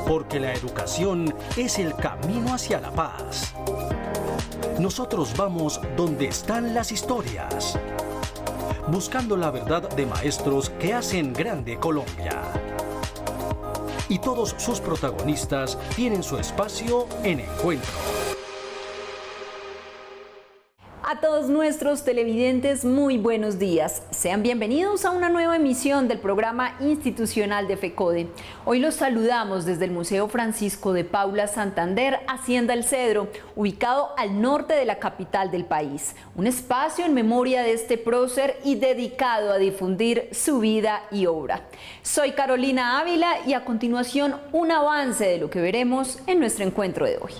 porque la educación es el camino hacia la paz. Nosotros vamos donde están las historias, buscando la verdad de maestros que hacen grande Colombia. Y todos sus protagonistas tienen su espacio en Encuentro. A todos nuestros televidentes, muy buenos días. Sean bienvenidos a una nueva emisión del programa institucional de FECODE. Hoy los saludamos desde el Museo Francisco de Paula Santander, Hacienda El Cedro, ubicado al norte de la capital del país. Un espacio en memoria de este prócer y dedicado a difundir su vida y obra. Soy Carolina Ávila y a continuación un avance de lo que veremos en nuestro encuentro de hoy.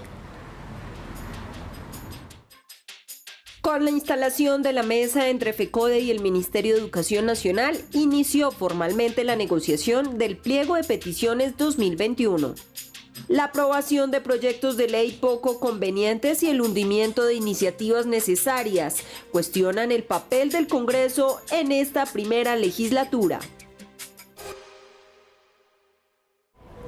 Con la instalación de la mesa entre FECODE y el Ministerio de Educación Nacional, inició formalmente la negociación del Pliego de Peticiones 2021. La aprobación de proyectos de ley poco convenientes y el hundimiento de iniciativas necesarias cuestionan el papel del Congreso en esta primera legislatura.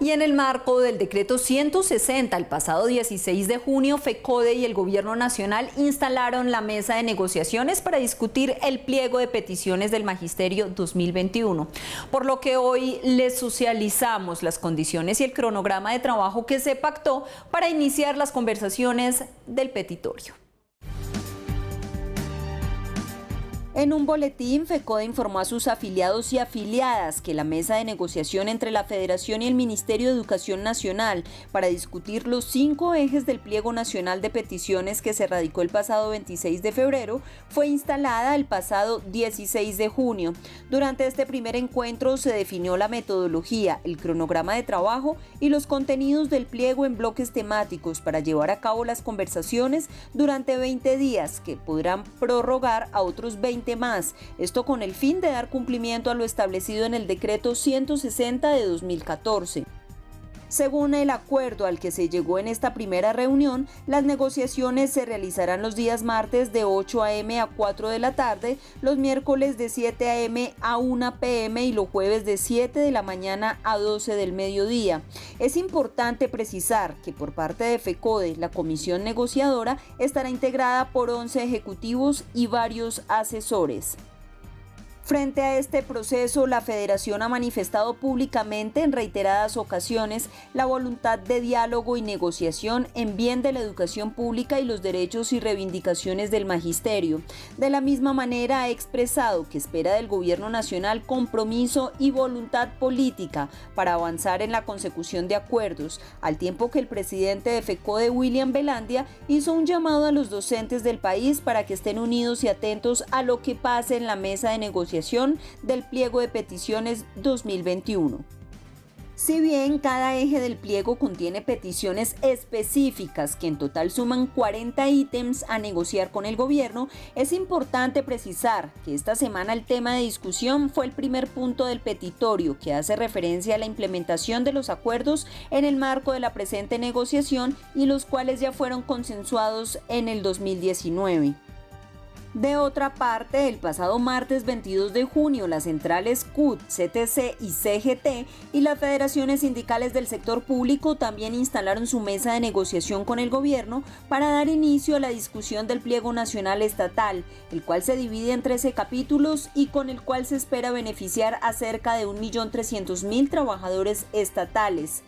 Y en el marco del decreto 160, el pasado 16 de junio, FECODE y el Gobierno Nacional instalaron la mesa de negociaciones para discutir el pliego de peticiones del Magisterio 2021, por lo que hoy les socializamos las condiciones y el cronograma de trabajo que se pactó para iniciar las conversaciones del petitorio. En un boletín, FECODE informó a sus afiliados y afiliadas que la mesa de negociación entre la Federación y el Ministerio de Educación Nacional para discutir los 5 ejes del Pliego Nacional de Peticiones que se radicó el pasado 26 de febrero fue instalada el pasado 16 de junio. Durante este primer encuentro se definió la metodología, el cronograma de trabajo y los contenidos del pliego en bloques temáticos para llevar a cabo las conversaciones durante 20 días que podrán prorrogar a otros 20 más, esto con el fin de dar cumplimiento a lo establecido en el decreto 160 de 2014. Según el acuerdo al que se llegó en esta primera reunión, las negociaciones se realizarán los días martes de 8 a.m. a 4 de la tarde, los miércoles de 7 a.m. a 1 p.m. y los jueves de 7 de la mañana a 12 del mediodía. Es importante precisar que por parte de FECODE, la comisión negociadora estará integrada por 11 ejecutivos y varios asesores. Frente a este proceso, la Federación ha manifestado públicamente en reiteradas ocasiones la voluntad de diálogo y negociación en bien de la educación pública y los derechos y reivindicaciones del magisterio. De la misma manera, ha expresado que espera del Gobierno Nacional compromiso y voluntad política para avanzar en la consecución de acuerdos, al tiempo que el presidente de FECODE, William Velandia, hizo un llamado a los docentes del país para que estén unidos y atentos a lo que pase en la mesa de negociación del Pliego de Peticiones 2021. Si bien cada eje del pliego contiene peticiones específicas que en total suman 40 ítems a negociar con el gobierno, es importante precisar que esta semana el tema de discusión fue el primer punto del petitorio, que hace referencia a la implementación de los acuerdos en el marco de la presente negociación y los cuales ya fueron consensuados en el 2019. De otra parte, el pasado martes 22 de junio, las centrales CUT, CTC y CGT y las federaciones sindicales del sector público también instalaron su mesa de negociación con el gobierno para dar inicio a la discusión del Pliego Nacional Estatal, el cual se divide en 13 capítulos y con el cual se espera beneficiar a cerca de 1.300.000 trabajadores estatales.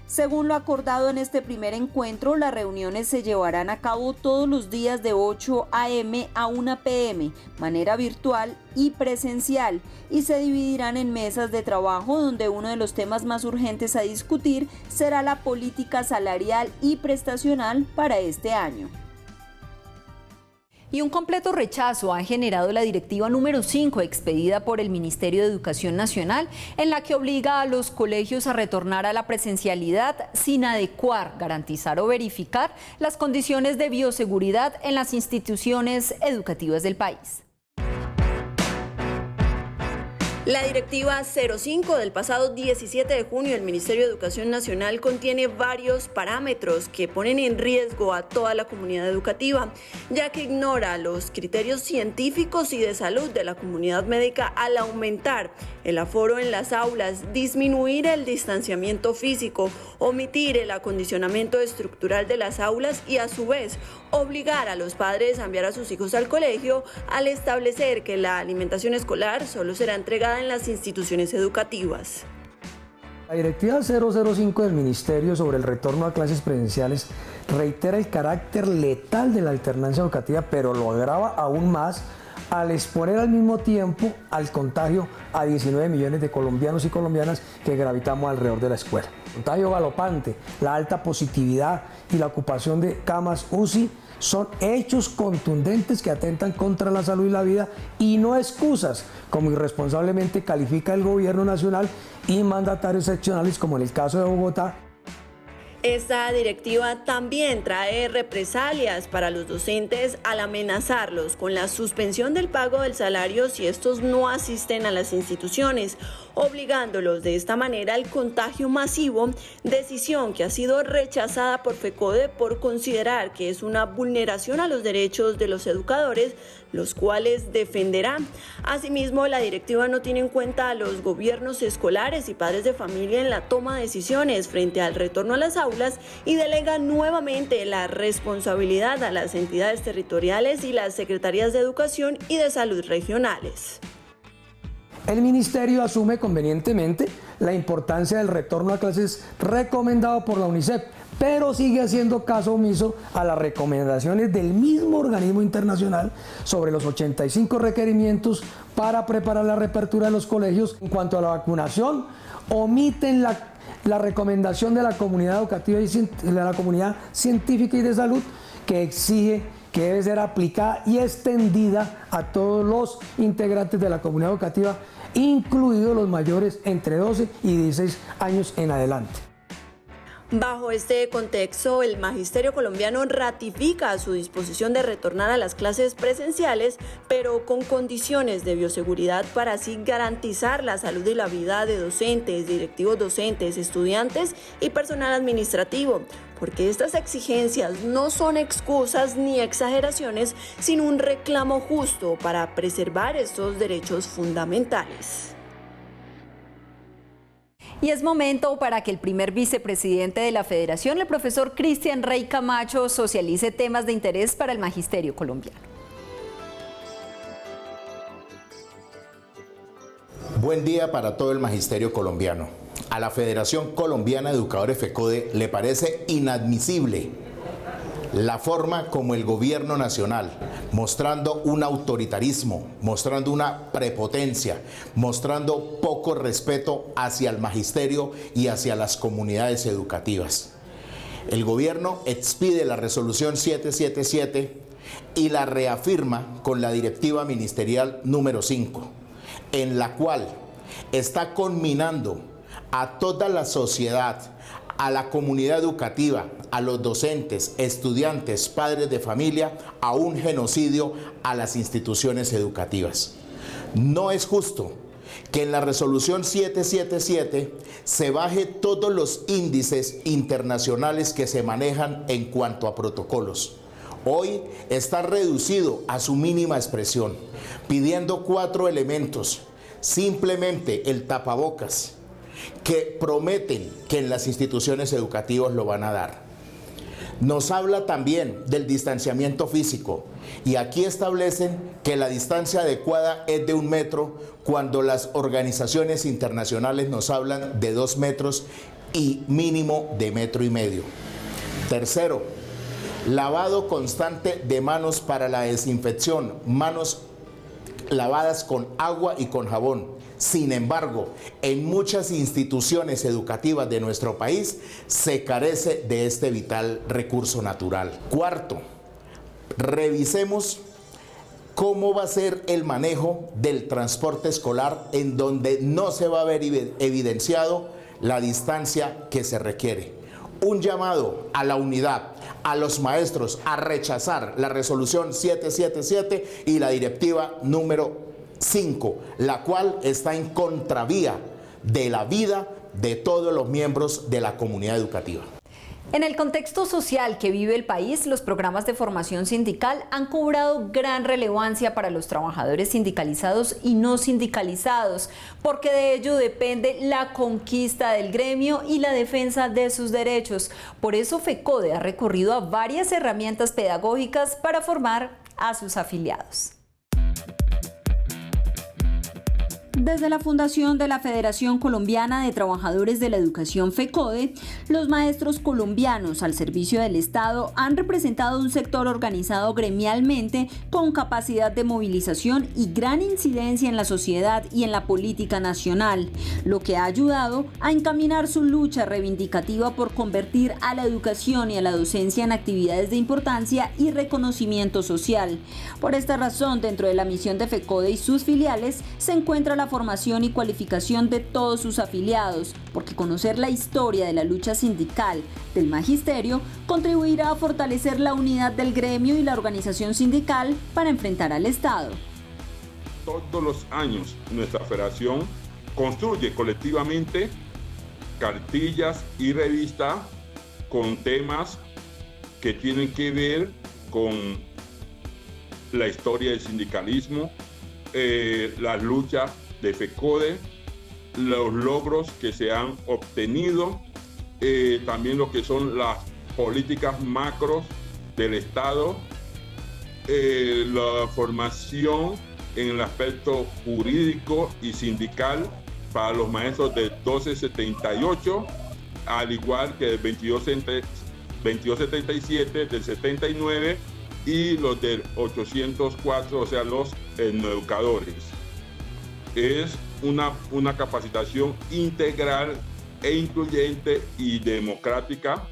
Según lo acordado en este primer encuentro, las reuniones se llevarán a cabo todos los días de 8 a.m. a 1 p.m., manera virtual y presencial, y se dividirán en mesas de trabajo donde uno de los temas más urgentes a discutir será la política salarial y prestacional para este año. Y un completo rechazo ha generado la directiva número 5 expedida por el Ministerio de Educación Nacional, en la que obliga a los colegios a retornar a la presencialidad sin adecuar, garantizar o verificar las condiciones de bioseguridad en las instituciones educativas del país. La Directiva 05 del pasado 17 de junio del Ministerio de Educación Nacional contiene varios parámetros que ponen en riesgo a toda la comunidad educativa, ya que ignora los criterios científicos y de salud de la comunidad médica al aumentar el aforo en las aulas, disminuir el distanciamiento físico, omitir el acondicionamiento estructural de las aulas y a su vez obligar a los padres a enviar a sus hijos al colegio al establecer que la alimentación escolar solo será entregada en las instituciones educativas. La Directiva 005 del Ministerio sobre el retorno a clases presenciales reitera el carácter letal de la alternancia educativa, pero lo agrava aún más al exponer al mismo tiempo al contagio a 19 millones de colombianos y colombianas que gravitamos alrededor de la escuela. Contagio galopante, la alta positividad y la ocupación de camas UCI son hechos contundentes que atentan contra la salud y la vida y no excusas, como irresponsablemente califica el gobierno nacional y mandatarios seccionales como en el caso de Bogotá. Esta directiva también trae represalias para los docentes al amenazarlos con la suspensión del pago del salario si estos no asisten a las instituciones, obligándolos de esta manera al contagio masivo, decisión que ha sido rechazada por FECODE por considerar que es una vulneración a los derechos de los educadores, los cuales defenderá. Asimismo, la directiva no tiene en cuenta a los gobiernos escolares y padres de familia en la toma de decisiones frente al retorno a las aulas y delega nuevamente la responsabilidad a las entidades territoriales y las secretarías de Educación y de Salud regionales. El Ministerio asume convenientemente la importancia del retorno a clases recomendado por la UNICEF, pero sigue haciendo caso omiso a las recomendaciones del mismo organismo internacional sobre los 85 requerimientos para preparar la reapertura de los colegios. En cuanto a la vacunación, omiten la recomendación de la comunidad educativa y de la comunidad científica y de salud que exige que debe ser aplicada y extendida a todos los integrantes de la comunidad educativa, incluidos los mayores entre 12 y 16 años en adelante. Bajo este contexto, el Magisterio colombiano ratifica su disposición de retornar a las clases presenciales, pero con condiciones de bioseguridad para así garantizar la salud y la vida de docentes, directivos docentes, estudiantes y personal administrativo, porque estas exigencias no son excusas ni exageraciones, sino un reclamo justo para preservar estos derechos fundamentales. Y es momento para que el primer vicepresidente de la Federación, el profesor Cristian Rey Camacho, socialice temas de interés para el magisterio colombiano. Buen día para todo el magisterio colombiano. A la Federación Colombiana de Educadores FECODE le parece inadmisible la forma como el gobierno nacional, mostrando un autoritarismo, mostrando una prepotencia, mostrando poco respeto hacia el magisterio y hacia las comunidades educativas. El gobierno expide la resolución 777 y la reafirma con la directiva ministerial número 5, en la cual está conminando a toda la sociedad, a la comunidad educativa, a los docentes, estudiantes, padres de familia, a un genocidio a las instituciones educativas. No es justo que en la resolución 777 se baje todos los índices internacionales que se manejan en cuanto a protocolos. Hoy está reducido a su mínima expresión, pidiendo 4 elementos, simplemente el tapabocas, que prometen que en las instituciones educativas lo van a dar. Nos habla también del distanciamiento físico y aquí establecen que la distancia adecuada es de 1 metro cuando las organizaciones internacionales nos hablan de 2 metros y mínimo de 1,5 metros. Tercero, lavado constante de manos para la desinfección, manos lavadas con agua y con jabón. Sin embargo, en muchas instituciones educativas de nuestro país se carece de este vital recurso natural. Cuarto, revisemos cómo va a ser el manejo del transporte escolar en donde no se va a ver evidenciado la distancia que se requiere. Un llamado a la unidad, a los maestros a rechazar la resolución 777 y la directiva número 5, la cual está en contravía de la vida de todos los miembros de la comunidad educativa. En el contexto social que vive el país, los programas de formación sindical han cobrado gran relevancia para los trabajadores sindicalizados y no sindicalizados, porque de ello depende la conquista del gremio y la defensa de sus derechos. Por eso FECODE ha recurrido a varias herramientas pedagógicas para formar a sus afiliados. Desde la fundación de la Federación Colombiana de Trabajadores de la Educación FECODE, los maestros colombianos al servicio del Estado han representado un sector organizado gremialmente con capacidad de movilización y gran incidencia en la sociedad y en la política nacional, lo que ha ayudado a encaminar su lucha reivindicativa por convertir a la educación y a la docencia en actividades de importancia y reconocimiento social. Por esta razón, dentro de la misión de FECODE y sus filiales se encuentra la formación y cualificación de todos sus afiliados, porque conocer la historia de la lucha sindical del magisterio contribuirá a fortalecer la unidad del gremio y la organización sindical para enfrentar al Estado. Todos los años nuestra federación construye colectivamente cartillas y revistas con temas que tienen que ver con la historia del sindicalismo, las luchas de FECODE, los logros que se han obtenido, también lo que son las políticas macros del Estado, la formación en el aspecto jurídico y sindical para los maestros del 1278, al igual que del 2277, del 79 y los del 804, o sea, los educadores. Es una capacitación integral e incluyente y democrática.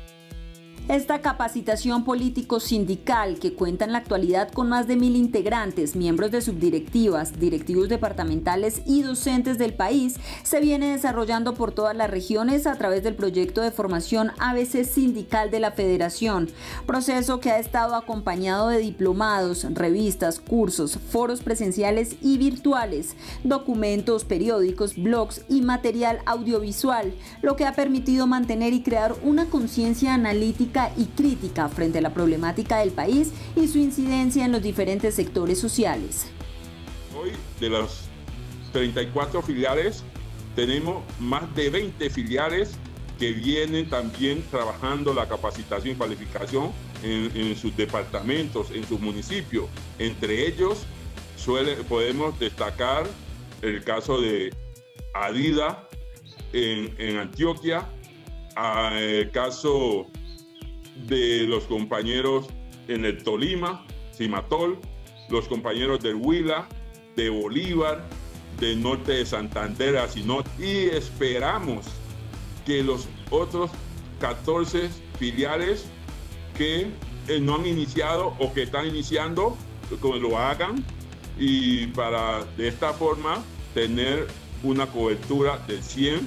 Esta capacitación político-sindical, que cuenta en la actualidad con más de 1.000 integrantes, miembros de subdirectivas, directivos departamentales y docentes del país, se viene desarrollando por todas las regiones a través del proyecto de formación ABC Sindical de la Federación, proceso que ha estado acompañado de diplomados, revistas, cursos, foros presenciales y virtuales, documentos, periódicos, blogs y material audiovisual, lo que ha permitido mantener y crear una conciencia analítica y crítica frente a la problemática del país y su incidencia en los diferentes sectores sociales. Hoy, de los 34 filiales, tenemos más de 20 filiales que vienen también trabajando la capacitación y cualificación en sus departamentos, en sus municipios. Entre ellos, podemos destacar el caso de Adida en Antioquia, el caso de los compañeros en el Tolima, Cimatol, los compañeros del Huila, de Bolívar, del norte de Santander, Asinot, y esperamos que los otros 14 filiales que no han iniciado o que están iniciando, lo hagan, y para de esta forma tener una cobertura del 100%.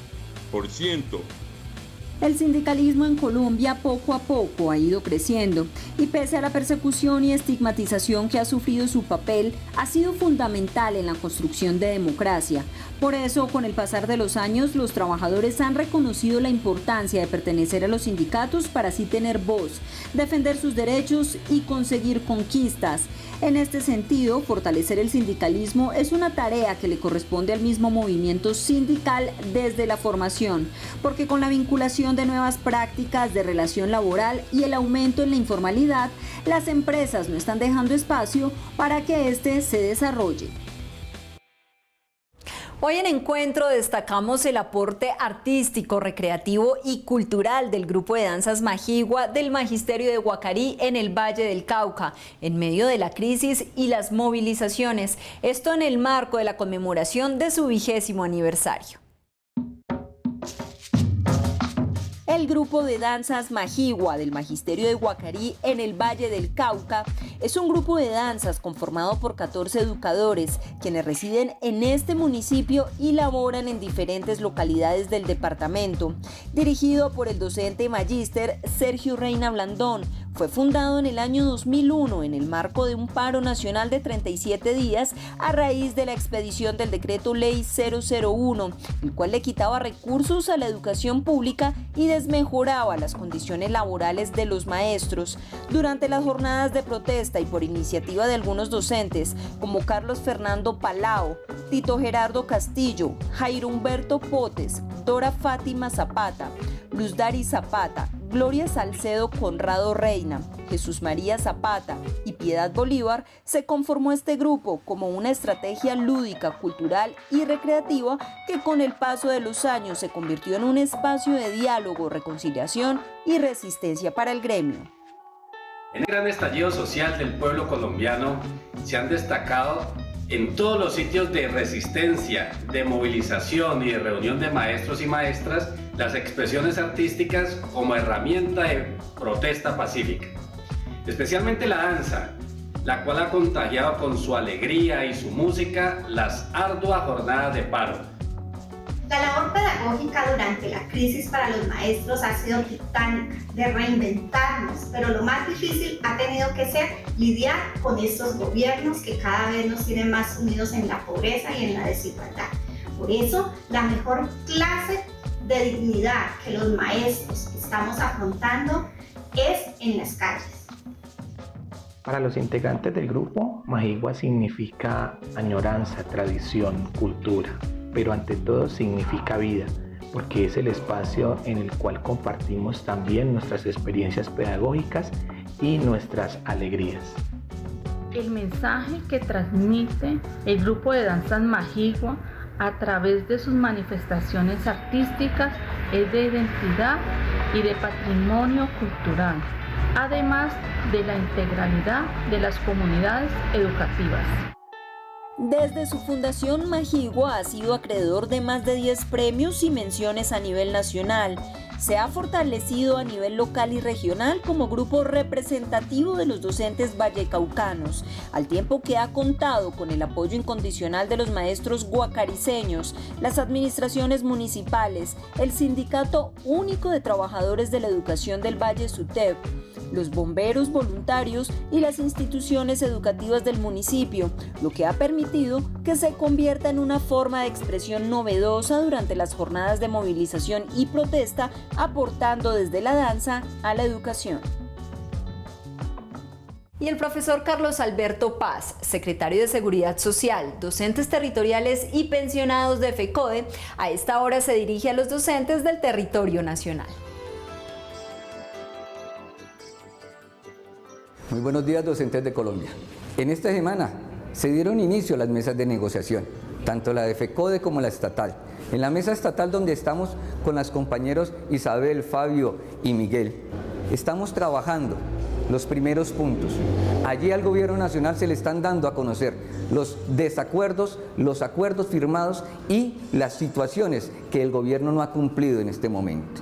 El sindicalismo en Colombia poco a poco ha ido creciendo y pese a la persecución y estigmatización que ha sufrido, su papel ha sido fundamental en la construcción de democracia. Por eso, con el pasar de los años, los trabajadores han reconocido la importancia de pertenecer a los sindicatos para así tener voz, defender sus derechos y conseguir conquistas. En este sentido, fortalecer el sindicalismo es una tarea que le corresponde al mismo movimiento sindical desde la formación, porque con la vinculación de nuevas prácticas de relación laboral y el aumento en la informalidad, las empresas no están dejando espacio para que este se desarrolle. Hoy en Encuentro destacamos el aporte artístico, recreativo y cultural del grupo de danzas Majigua del Magisterio de Guacarí en el Valle del Cauca, en medio de la crisis y las movilizaciones, esto en el marco de la conmemoración de su 20º aniversario. El grupo de danzas Majigua del Magisterio de Guacarí en el Valle del Cauca es un grupo de danzas conformado por 14 educadores quienes residen en este municipio y laboran en diferentes localidades del departamento, dirigido por el docente magíster Sergio Reina Blandón, Fue fundado en el año 2001 en el marco de un paro nacional de 37 días a raíz de la expedición del decreto ley 001, el cual le quitaba recursos a la educación pública y desmejoraba las condiciones laborales de los maestros. Durante las jornadas de protesta y por iniciativa de algunos docentes, como Carlos Fernando Palao, Tito Gerardo Castillo, Jairo Humberto Potes, Dora Fátima Zapata, Luz Dari Zapata, Gloria Salcedo Conrado Reina, Jesús María Zapata y Piedad Bolívar, se conformó este grupo como una estrategia lúdica, cultural y recreativa que con el paso de los años se convirtió en un espacio de diálogo, reconciliación y resistencia para el gremio. En el gran estallido social del pueblo colombiano se han destacado en todos los sitios de resistencia, de movilización y de reunión de maestros y maestras las expresiones artísticas como herramienta de protesta pacífica. Especialmente la danza, la cual ha contagiado con su alegría y su música las arduas jornadas de paro. La labor pedagógica durante la crisis para los maestros ha sido titánica, de reinventarnos, pero lo más difícil ha tenido que ser lidiar con estos gobiernos que cada vez nos tienen más sumidos en la pobreza y en la desigualdad. Por eso, la mejor clase de dignidad que los maestros estamos afrontando es en las calles. Para los integrantes del grupo, Majigua significa añoranza, tradición, cultura, pero ante todo significa vida, porque es el espacio en el cual compartimos también nuestras experiencias pedagógicas y nuestras alegrías. El mensaje que transmite el grupo de danzas Majigua a través de sus manifestaciones artísticas es de identidad y de patrimonio cultural, además de la integralidad de las comunidades educativas. Desde su fundación, Majigua ha sido acreedor de más de 10 premios y menciones a nivel nacional. Se ha fortalecido a nivel local y regional como grupo representativo de los docentes vallecaucanos, al tiempo que ha contado con el apoyo incondicional de los maestros guacariceños, las administraciones municipales, el Sindicato Único de Trabajadores de la Educación del Valle SUTEP, los bomberos voluntarios y las instituciones educativas del municipio, lo que ha permitido que se convierta en una forma de expresión novedosa durante las jornadas de movilización y protesta, aportando desde la danza a la educación. Y el profesor Carlos Alberto Paz, secretario de Seguridad Social, docentes territoriales y pensionados de FECODE, a esta hora se dirige a los docentes del territorio nacional. Muy buenos días, docentes de Colombia. En esta semana se dieron inicio a las mesas de negociación, tanto la de FECODE como la estatal. En la mesa estatal, donde estamos con los compañeros Isabel, Fabio y Miguel, estamos trabajando los primeros puntos. Allí al gobierno nacional se le están dando a conocer los desacuerdos, los acuerdos firmados y las situaciones que el gobierno no ha cumplido en este momento.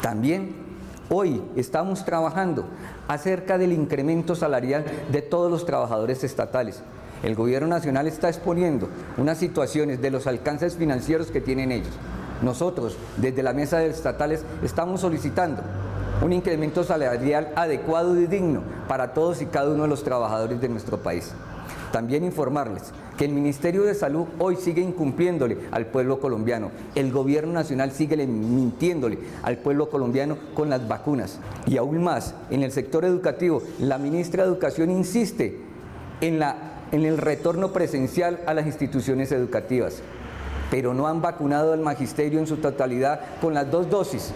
También hoy estamos trabajando acerca del incremento salarial de todos los trabajadores estatales. El gobierno nacional está exponiendo unas situaciones de los alcances financieros que tienen ellos. Nosotros, desde la mesa de estatales, estamos solicitando un incremento salarial adecuado y digno para todos y cada uno de los trabajadores de nuestro país. También informarles que el Ministerio de Salud hoy sigue incumpliéndole al pueblo colombiano. El gobierno nacional sigue mintiéndole al pueblo colombiano con las vacunas. Y aún más, en el sector educativo, la ministra de Educación insiste en el retorno presencial a las instituciones educativas, pero no han vacunado al magisterio en su totalidad con las 2 dosis.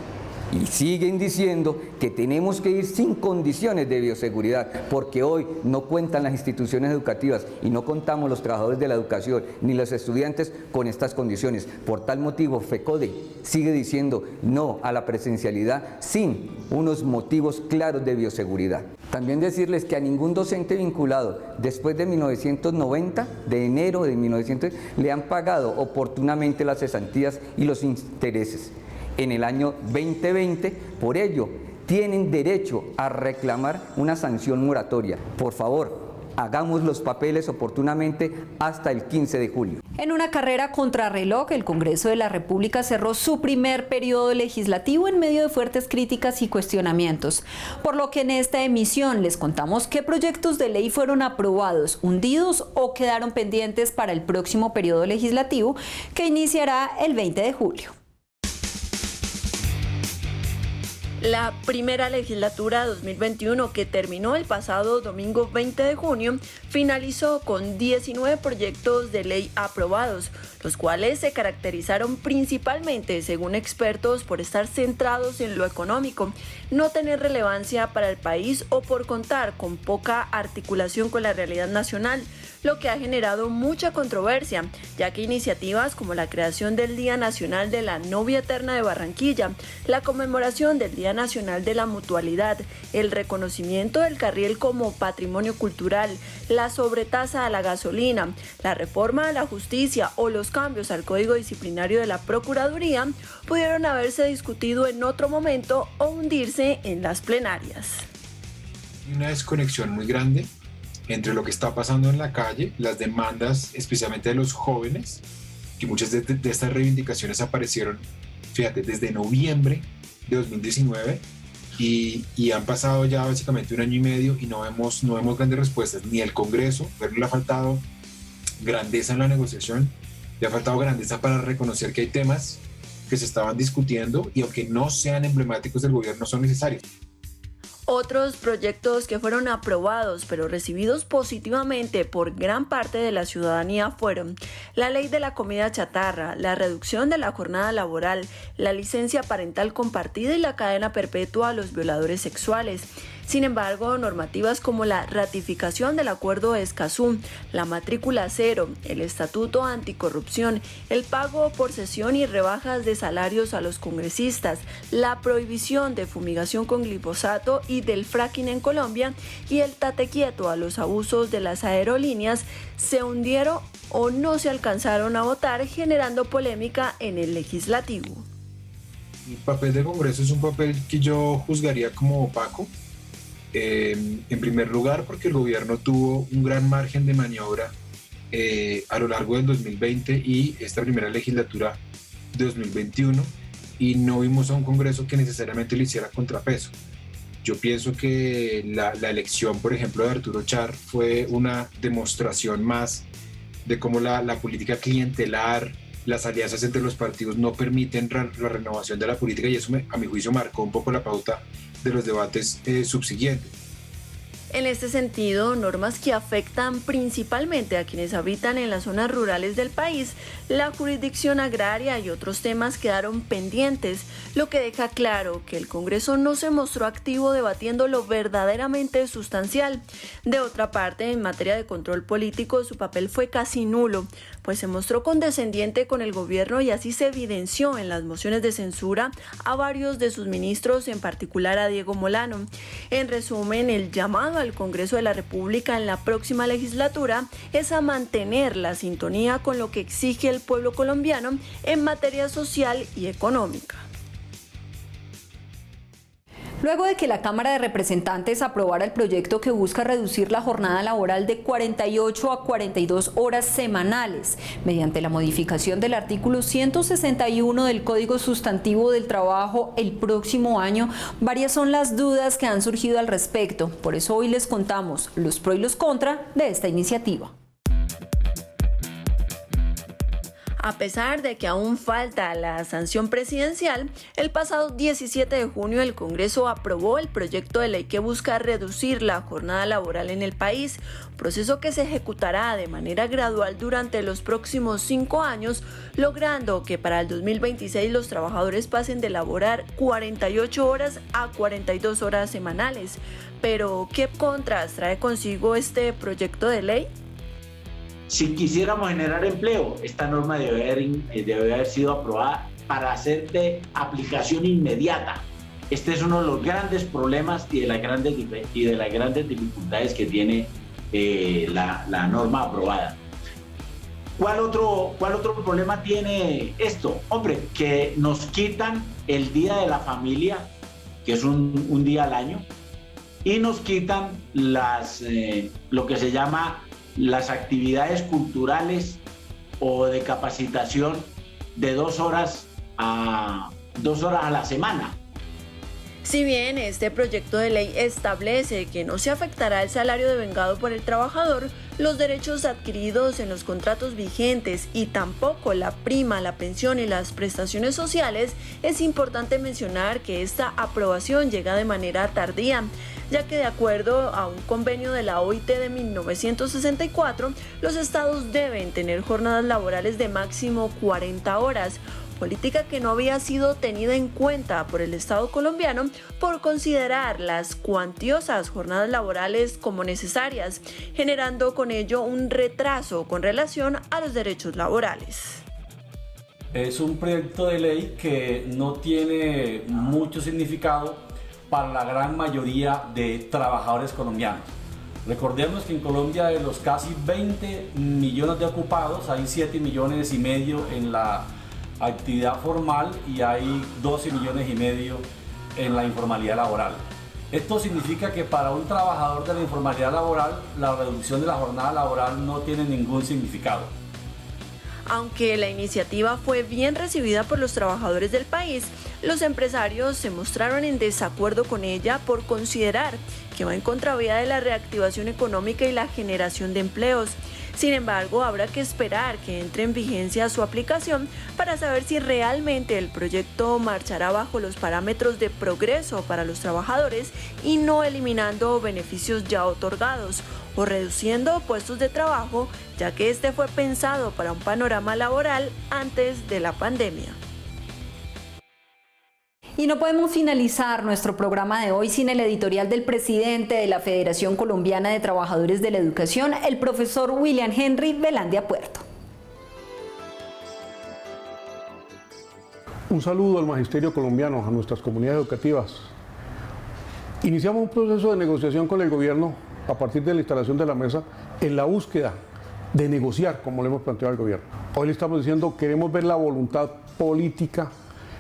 Y siguen diciendo que tenemos que ir sin condiciones de bioseguridad, porque hoy no cuentan las instituciones educativas y no contamos los trabajadores de la educación ni los estudiantes con estas condiciones. Por tal motivo, FECODE sigue diciendo no a la presencialidad sin unos motivos claros de bioseguridad. También decirles que a ningún docente vinculado después de 1990, de enero de 1990, le han pagado oportunamente las cesantías y los intereses. En el año 2020, por ello, tienen derecho a reclamar una sanción moratoria. Por favor, hagamos los papeles oportunamente hasta el 15 de julio. En una carrera contrarreloj, el Congreso de la República cerró su primer periodo legislativo en medio de fuertes críticas y cuestionamientos. Por lo que en esta emisión les contamos qué proyectos de ley fueron aprobados, hundidos o quedaron pendientes para el próximo periodo legislativo que iniciará el 20 de julio. La primera legislatura 2021, que terminó el pasado domingo 20 de junio, finalizó con 19 proyectos de ley aprobados, los cuales se caracterizaron principalmente, según expertos, por estar centrados en lo económico, no tener relevancia para el país o por contar con poca articulación con la realidad nacional, lo que ha generado mucha controversia, ya que iniciativas como la creación del Día Nacional de la Novia Eterna de Barranquilla, la conmemoración del Día Nacional de la Mutualidad, el reconocimiento del carril como patrimonio cultural, la sobretasa a la gasolina, la reforma a la justicia o los cambios al Código Disciplinario de la Procuraduría pudieron haberse discutido en otro momento o hundirse en las plenarias. Hay una desconexión muy grande entre lo que está pasando en la calle, las demandas especialmente de los jóvenes, que muchas de estas reivindicaciones aparecieron, fíjate, desde noviembre de 2019 y han pasado ya básicamente un año y medio y no vemos grandes respuestas, ni el Congreso, pero le ha faltado grandeza en la negociación, le ha faltado grandeza para reconocer que hay temas que se estaban discutiendo y aunque no sean emblemáticos del gobierno son necesarios. Otros proyectos que fueron aprobados pero recibidos positivamente por gran parte de la ciudadanía fueron la ley de la comida chatarra, la reducción de la jornada laboral, la licencia parental compartida y la cadena perpetua a los violadores sexuales. Sin embargo, normativas como la ratificación del Acuerdo de Escazú, la matrícula cero, el Estatuto Anticorrupción, el pago por sesión y rebajas de salarios a los congresistas, la prohibición de fumigación con glifosato y del fracking en Colombia y el tate quieto a los abusos de las aerolíneas se hundieron o no se alcanzaron a votar, generando polémica en el legislativo. El papel del Congreso es un papel que yo juzgaría como opaco. En primer lugar, porque el gobierno tuvo un gran margen de maniobra a lo largo del 2020 y esta primera legislatura de 2021 y no vimos a un Congreso que necesariamente le hiciera contrapeso. Yo pienso que la elección, por ejemplo, de Arturo Char fue una demostración más de cómo la política clientelar, las alianzas entre los partidos no permiten la renovación de la política y eso a mi juicio marcó un poco la pauta de los debates subsiguientes. En este sentido, normas que afectan principalmente a quienes habitan en las zonas rurales del país, la jurisdicción agraria y otros temas quedaron pendientes, lo que deja claro que el Congreso no se mostró activo debatiendo lo verdaderamente sustancial. De otra parte, en materia de control político, su papel fue casi nulo, pues se mostró condescendiente con el gobierno y así se evidenció en las mociones de censura a varios de sus ministros, en particular a Diego Molano. En resumen, el llamado al Congreso de la República en la próxima legislatura es a mantener la sintonía con lo que exige el pueblo colombiano en materia social y económica. Luego de que la Cámara de Representantes aprobara el proyecto que busca reducir la jornada laboral de 48 a 42 horas semanales, mediante la modificación del artículo 161 del Código Sustantivo del Trabajo el próximo año, varias son las dudas que han surgido al respecto. Por eso hoy les contamos los pros y los contra de esta iniciativa. A pesar de que aún falta la sanción presidencial, el pasado 17 de junio el Congreso aprobó el proyecto de ley que busca reducir la jornada laboral en el país, proceso que se ejecutará de manera gradual durante los próximos 5 años, logrando que para el 2026 los trabajadores pasen de laborar 48 horas a 42 horas semanales. Pero, ¿qué contras trae consigo este proyecto de ley? Si quisiéramos generar empleo, esta norma debe haber sido aprobada para hacer de aplicación inmediata. Este es uno de los grandes problemas y de las grandes dificultades que tiene la norma aprobada. ¿Cuál otro problema tiene esto? Hombre, que nos quitan el Día de la Familia, que es un día al año, y nos quitan lo que se llama las actividades culturales o de capacitación de 2 horas a la semana. Si bien este proyecto de ley establece que no se afectará el salario devengado por el trabajador, los derechos adquiridos en los contratos vigentes y tampoco la prima, la pensión y las prestaciones sociales, es importante mencionar que esta aprobación llega de manera tardía, ya que de acuerdo a un convenio de la OIT de 1964, los estados deben tener jornadas laborales de máximo 40 horas, política que no había sido tenida en cuenta por el Estado colombiano por considerar las cuantiosas jornadas laborales como necesarias, generando con ello un retraso con relación a los derechos laborales. Es un proyecto de ley que no tiene mucho significado para la gran mayoría de trabajadores colombianos. Recordemos que en Colombia, de los casi 20 millones de ocupados, hay 7,5 millones en la actividad formal y hay 12,5 millones en la informalidad laboral. Esto significa que para un trabajador de la informalidad laboral, la reducción de la jornada laboral no tiene ningún significado. Aunque la iniciativa fue bien recibida por los trabajadores del país, los empresarios se mostraron en desacuerdo con ella por considerar que va en contravía de la reactivación económica y la generación de empleos. Sin embargo, habrá que esperar que entre en vigencia su aplicación para saber si realmente el proyecto marchará bajo los parámetros de progreso para los trabajadores y no eliminando beneficios ya otorgados o reduciendo puestos de trabajo, ya que este fue pensado para un panorama laboral antes de la pandemia. Y no podemos finalizar nuestro programa de hoy sin el editorial del presidente de la Federación Colombiana de Trabajadores de la Educación, el profesor William Henry Velandia Puerto. Un saludo al magisterio colombiano, a nuestras comunidades educativas. Iniciamos un proceso de negociación con el gobierno a partir de la instalación de la mesa en la búsqueda de negociar, como le hemos planteado al gobierno. Hoy le estamos diciendo, queremos ver la voluntad política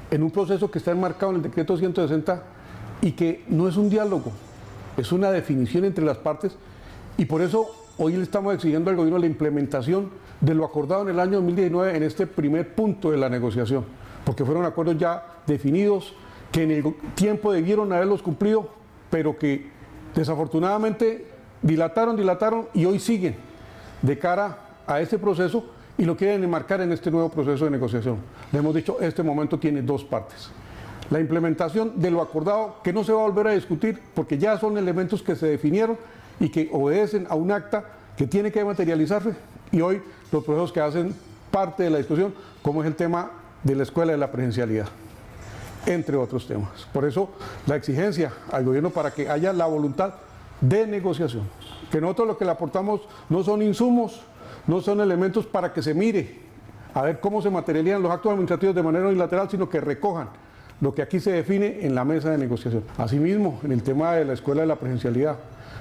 en un proceso que está enmarcado en el decreto 160 y que no es un diálogo, es una definición entre las partes, y por eso hoy le estamos exigiendo al gobierno la implementación de lo acordado en el año 2019 en este primer punto de la negociación, porque fueron acuerdos ya definidos que en el tiempo debieron haberlos cumplido, pero que desafortunadamente dilataron y hoy siguen de cara a este proceso y lo quieren enmarcar en este nuevo proceso de negociación. Le hemos dicho, este momento tiene dos partes. La implementación de lo acordado, que no se va a volver a discutir, porque ya son elementos que se definieron y que obedecen a un acta que tiene que materializarse, y hoy los procesos que hacen parte de la discusión, como es el tema de la escuela de la presencialidad, entre otros temas. Por eso la exigencia al gobierno para que haya la voluntad de negociación, que nosotros lo que le aportamos no son insumos, no son elementos para que se mire a ver cómo se materializan los actos administrativos de manera unilateral, sino que recojan lo que aquí se define en la mesa de negociación. Asimismo, en el tema de la escuela de la presencialidad,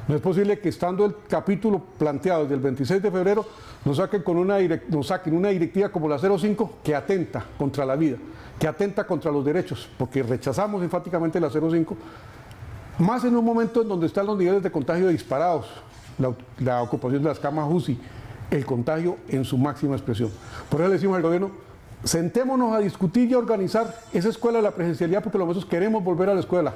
no es posible que estando el capítulo planteado desde el 26 de febrero nos saquen una directiva como la 05 que atenta contra la vida, que atenta contra los derechos, porque rechazamos enfáticamente la 05, más en un momento en donde están los niveles de contagio disparados, la ocupación de las camas UCI, el contagio en su máxima expresión. Por eso le decimos al gobierno, sentémonos a discutir y a organizar esa escuela de la presencialidad, porque nosotros queremos volver a la escuela,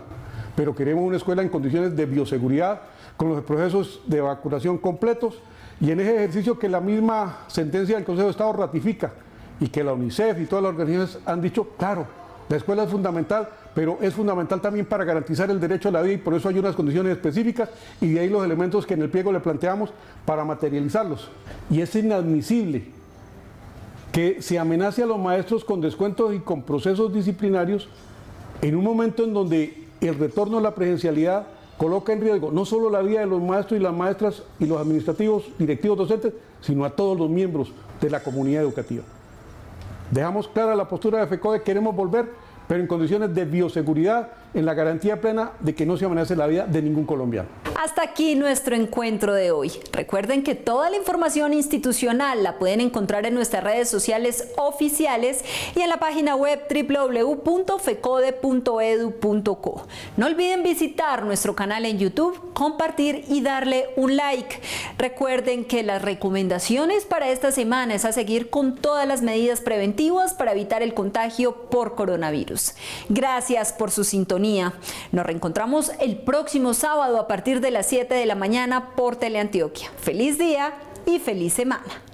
pero queremos una escuela en condiciones de bioseguridad, con los procesos de vacunación completos, y en ese ejercicio que la misma sentencia del Consejo de Estado ratifica, y que la UNICEF y todas las organizaciones han dicho, claro, la escuela es fundamental, pero es fundamental también para garantizar el derecho a la vida, y por eso hay unas condiciones específicas, y de ahí los elementos que en el pliego le planteamos para materializarlos. Y es inadmisible que se amenace a los maestros con descuentos y con procesos disciplinarios en un momento en donde el retorno a la presencialidad coloca en riesgo no solo la vida de los maestros y las maestras y los administrativos, directivos, docentes, sino a todos los miembros de la comunidad educativa. Dejamos clara la postura de FECODE, queremos volver, pero en condiciones de bioseguridad, en la garantía plena de que no se amenace la vida de ningún colombiano. Hasta aquí nuestro encuentro de hoy. Recuerden que toda la información institucional la pueden encontrar en nuestras redes sociales oficiales y en la página web www.fecode.edu.co. No olviden visitar nuestro canal en YouTube, compartir y darle un like. Recuerden que las recomendaciones para esta semana es a seguir con todas las medidas preventivas para evitar el contagio por coronavirus. Gracias por su sintonía. Nos reencontramos el próximo sábado a partir de las 7 de la mañana por Teleantioquia. Feliz día y feliz semana.